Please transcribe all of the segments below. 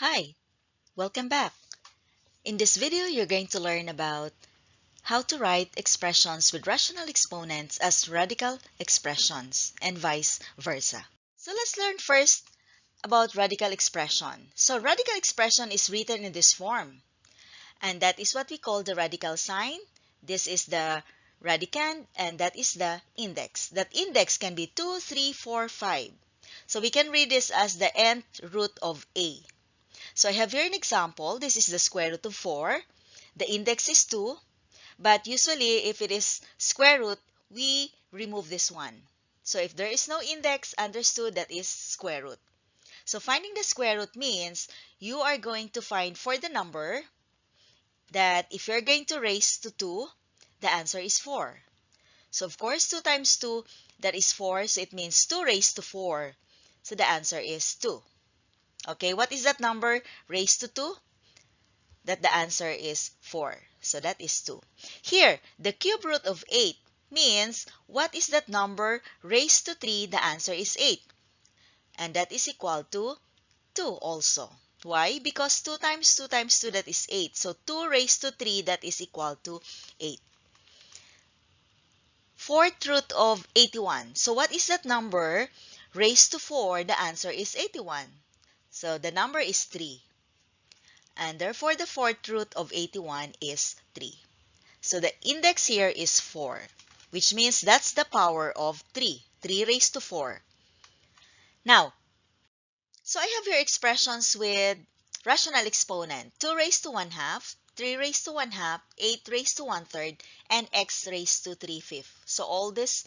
Hi, welcome back. In this video, you're going to learn about how to write expressions with rational exponents as radical expressions and vice versa. So let's learn first about radical expression. So radical expression is written in this form, and that is what we call the radical sign. This is the radicand, and that is the index. That index can be 2, 3, 4, 5. So we can read this as the nth root of a. So I have here an example. This is the square root of 4. The index is 2. But usually, if it is square root, we remove this one. So if there is no index, understood that is square root. So finding the square root means you are going to find for the number that if you're going to raise to 2, the answer is 4. So of course, 2 times 2, that is 4. So it means 2 raised to 4. So the answer is 2. Okay, what is that number raised to 2? That the answer is 4. So that is 2. Here, the cube root of 8 means what is that number raised to 3? The answer is 8. And that is equal to 2 also. Why? Because 2 times 2 times 2, that is 8. So 2 raised to 3, that is equal to 8. Fourth root of 81. So what is that number raised to 4? The answer is 81. So the number is 3. And therefore, the fourth root of 81 is 3. So the index here is 4, which means that's the power of 3. 3 raised to 4. Now, so I have here expressions with rational exponent. 2 raised to 1 half, 3 raised to 1 half, 8 raised to 1/3, and x raised to 3/5. So all these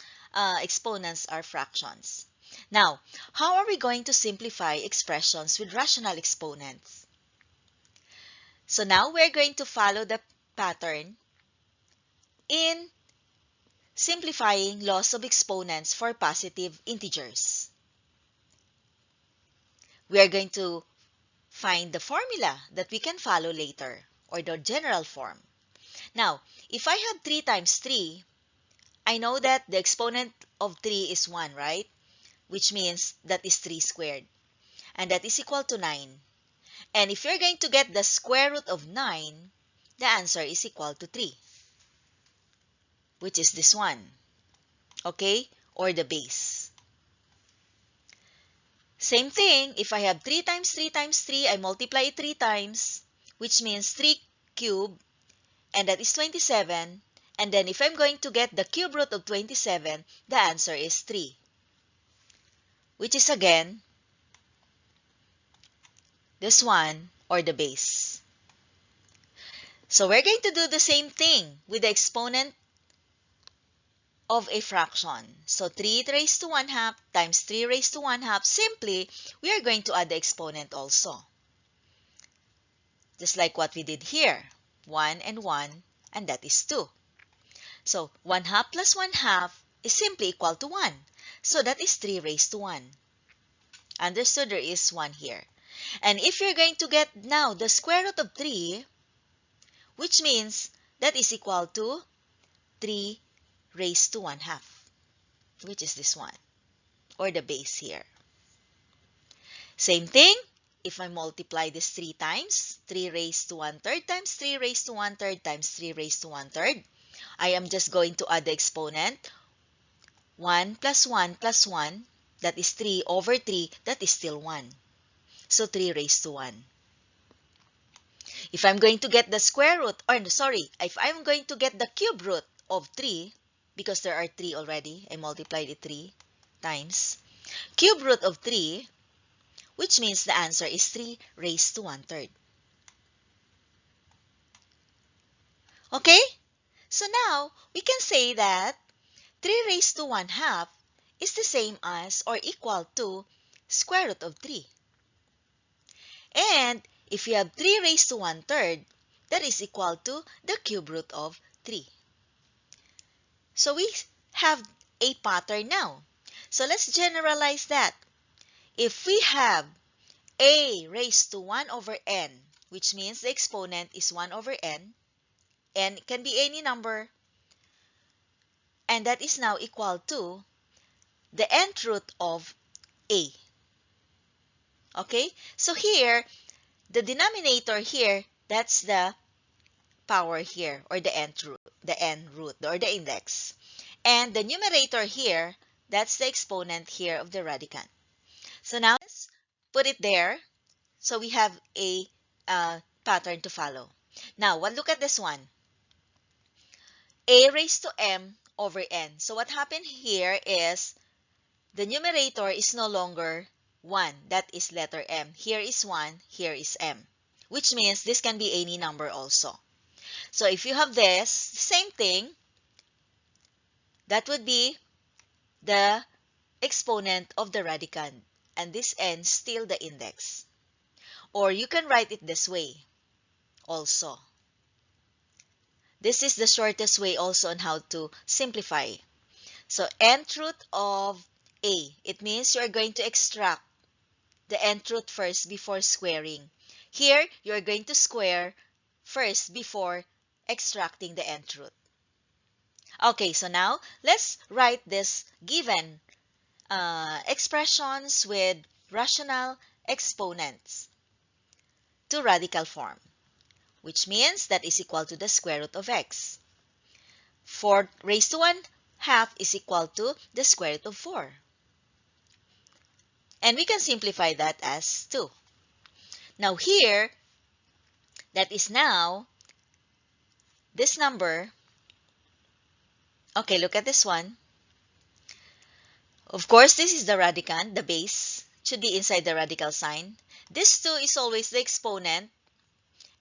exponents are fractions. Now, how are we going to simplify expressions with rational exponents? So now we're going to follow the pattern in simplifying laws of exponents for positive integers. We are going to find the formula that we can follow later, or the general form. Now, if I have 3 times 3, I know that the exponent of 3 is 1, right? Which means that is 3 squared. And that is equal to 9. And if you're going to get the square root of 9, the answer is equal to 3, which is this one, okay? Or the base. Same thing, if I have 3 times 3 times 3, I multiply it 3 times, which means 3 cubed, and that is 27. And then if I'm going to get the cube root of 27, the answer is 3, which is again this one, or the base. So we're going to do the same thing with the exponent of a fraction. So 3 raised to 1 half times 3 raised to 1 half. Simply, we are going to add the exponent also. Just like what we did here. 1 and 1, and that is 2. So 1 half plus 1 half is simply equal to 1. So that is 3 raised to 1. Understood? There is 1 here. And if you're going to get now the square root of 3, which means that is equal to 3 raised to 1 half, which is this one, or the base here. Same thing, if I multiply this 3 times, 3 raised to 1/3 times 3 raised to 1/3 times 3 raised to 1/3, I am just going to add the exponent. 1 plus 1 plus 1, that is 3 over 3, that is still 1. So 3 raised to 1. If I'm going to get the square root, or sorry, if I'm going to get the cube root of 3, because there are 3 already, I multiplied it 3 times. Cube root of 3, which means the answer is 3 raised to 1/3. Okay? So now, we can say that 3 raised to 1 half is the same as or equal to square root of 3. And if you have 3 raised to 1/3, that is equal to the cube root of 3. So we have a pattern now. So let's generalize that. If we have a raised to 1 over n, which means the exponent is 1 over n can be any number, and that is now equal to the nth root of a. Okay? So here, The denominator here, that's the power here, or the n root, or the index. And the numerator here, that's the exponent here of the radicand. So now let's put it there so we have a pattern to follow. Now, look at this one. A raised to m over n. So what happened here is the numerator is no longer 1. That is letter m. Here is 1, here is m. Which means this can be any number also. So if you have this, same thing, that would be the exponent of the radicand. And this n still the index. Or you can write it this way also. This is the shortest way also on how to simplify. So nth root of a, it means you are going to extract the nth root first before squaring. Here, you are going to square first before extracting the nth root. Okay, so now let's write this given expressions with rational exponents to radical form, which means that is equal to the square root of x. 4 raised to 1/2 is equal to the square root of 4. And we can simplify that as 2. Now here, that is now this number. Okay, look at this one. Of course, this is the radicand, the base. Should be inside the radical sign. This 2 is always the exponent.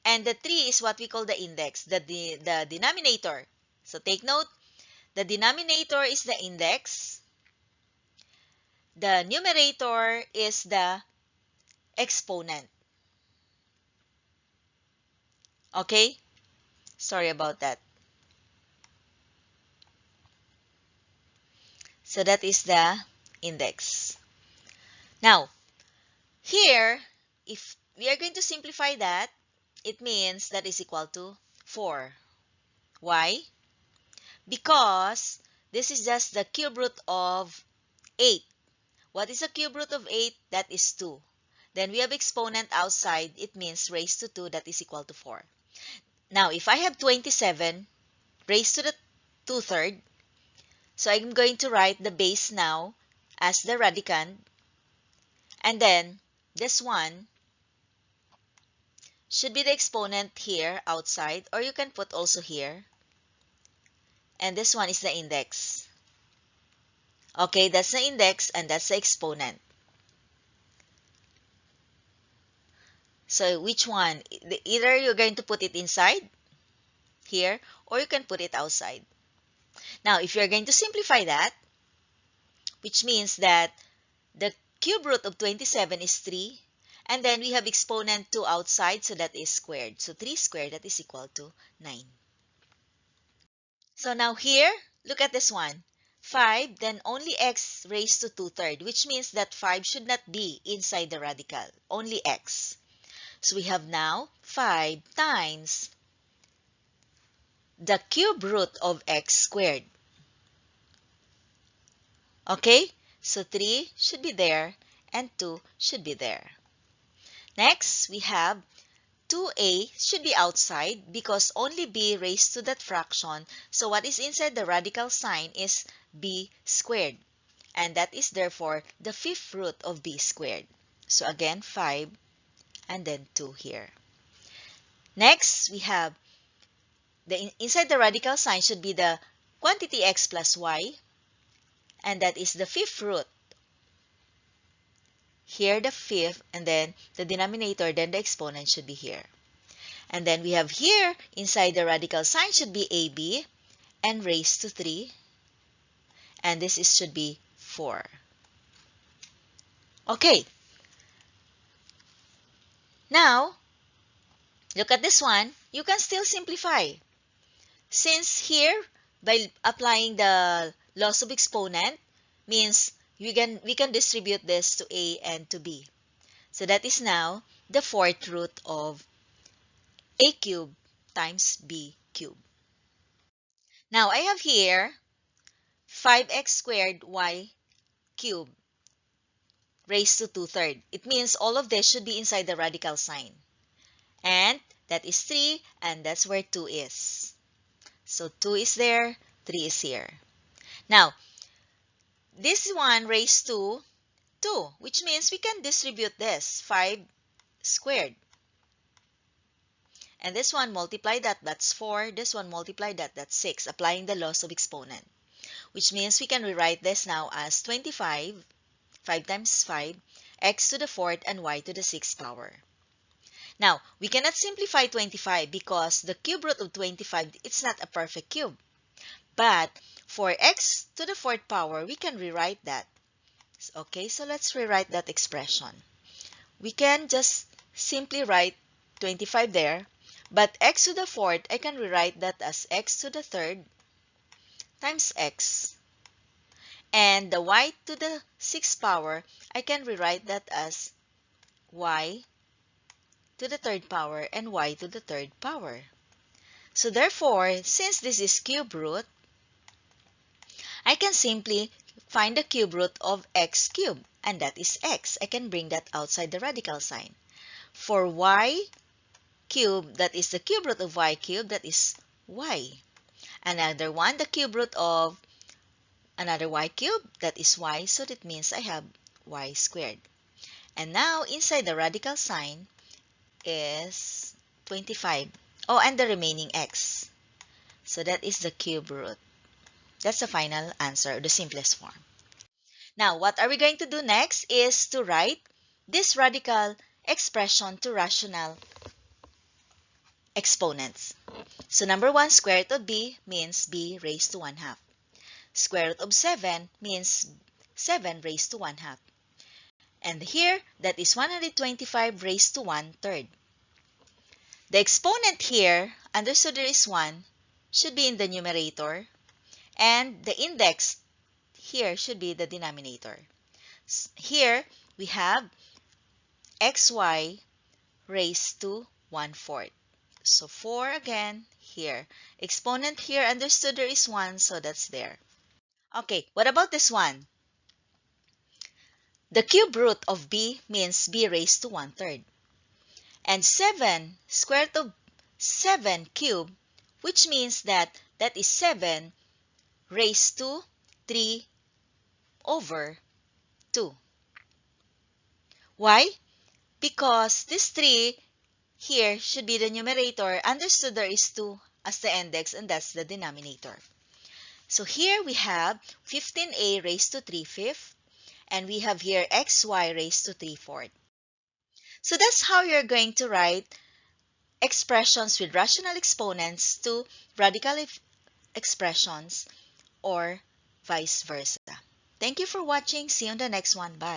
And the 3 is what we call the index, the denominator. So take note, the denominator is the index. The numerator is the exponent. Okay? Sorry about that. So that is the index. Now, here, if we are going to simplify that, it means that is equal to 4. Why? Because this is just the cube root of 8. What is the cube root of 8? That is 2. Then we have exponent outside. It means raised to 2, that is equal to 4. Now, if I have 27 raised to the 2/3, so I'm going to write the base now as the radicand. And then this one should be the exponent here outside, or you can put also here. And this one is the index. Okay, that's the index and that's the exponent. So which one? Either you're going to put it inside here, or you can put it outside. Now, if you're going to simplify that, which means that the cube root of 27 is 3, and then we have exponent 2 outside, so that is squared. So 3 squared, that is equal to 9. So now here, look at this one. 5, then only x raised to 2/3, which means that 5 should not be inside the radical, only x. So we have now 5 times the cube root of x squared. Okay, so 3 should be there and 2 should be there. Next, we have 2a should be outside because only b raised to that fraction. So what is inside the radical sign is b squared. And that is therefore the 5th root of b squared. So again, 5 and then 2 here. Next, we have inside the radical sign should be the quantity x plus y. And that is the 5th root. Here the 5th, and then the denominator, then the exponent should be here. And then we have here, inside the radical sign should be ab, and raised to 3. And this should be 4. Okay. Now, look at this one. You can still simplify. Since here, by applying the laws of exponent, means we can distribute this to a and to b. So that is now the 4th root of a cubed times b cubed. Now I have here 5x squared y cubed raised to 2/3. It means all of this should be inside the radical sign. And that is 3, and that's where 2 is. So 2 is there, 3 is here. Now, this one raised to 2, which means we can distribute this, 5 squared. And this one multiply that, that's 4. This one multiply that, that's 6, applying the laws of exponent. Which means we can rewrite this now as 25, 5 times 5, x to the 4th and y to the 6th power. Now, we cannot simplify 25 because the cube root of 25, it's not a perfect cube. But for x to the 4th power, we can rewrite that. Okay, so let's rewrite that expression. We can just simply write 25 there, but x to the 4th, I can rewrite that as x to the 3rd times x. And the y to the 6th power, I can rewrite that as y to the 3rd power and y to the 3rd power. So therefore, since this is cube root, I can simply find the cube root of x cubed, and that is x. I can bring that outside the radical sign. For y cubed, that is the cube root of y cubed, that is y. Another one, the cube root of another y cubed, that is y, so that means I have y squared. And now, inside the radical sign is 25. Oh, and the remaining x. So that is the cube root. That's the final answer, the simplest form. Now, what are we going to do next is to write this radical expression to rational exponents. So, number 1, square root of b means b raised to 1/2. Square root of 7 means 7 raised to 1/2. And here, that is 125 raised to 1/3. The exponent here, understood there is 1, should be in the numerator, and the index here should be the denominator. Here, we have xy raised to 1/4. So 4 again here. Exponent here, understood there is 1, so that's there. Okay, what about this one? The cube root of b means b raised to 1/3. And 7, square root of 7 cube, which means that that is 7 raised to 3/2. Why? Because this 3 here should be the numerator. Understood there is 2 as the index, and that's the denominator. So here we have 15a raised to 3/5, and we have here xy raised to 3/4. So that's how you're going to write expressions with rational exponents to radical expressions or vice versa. Thank you for watching. See you on the next one. Bye.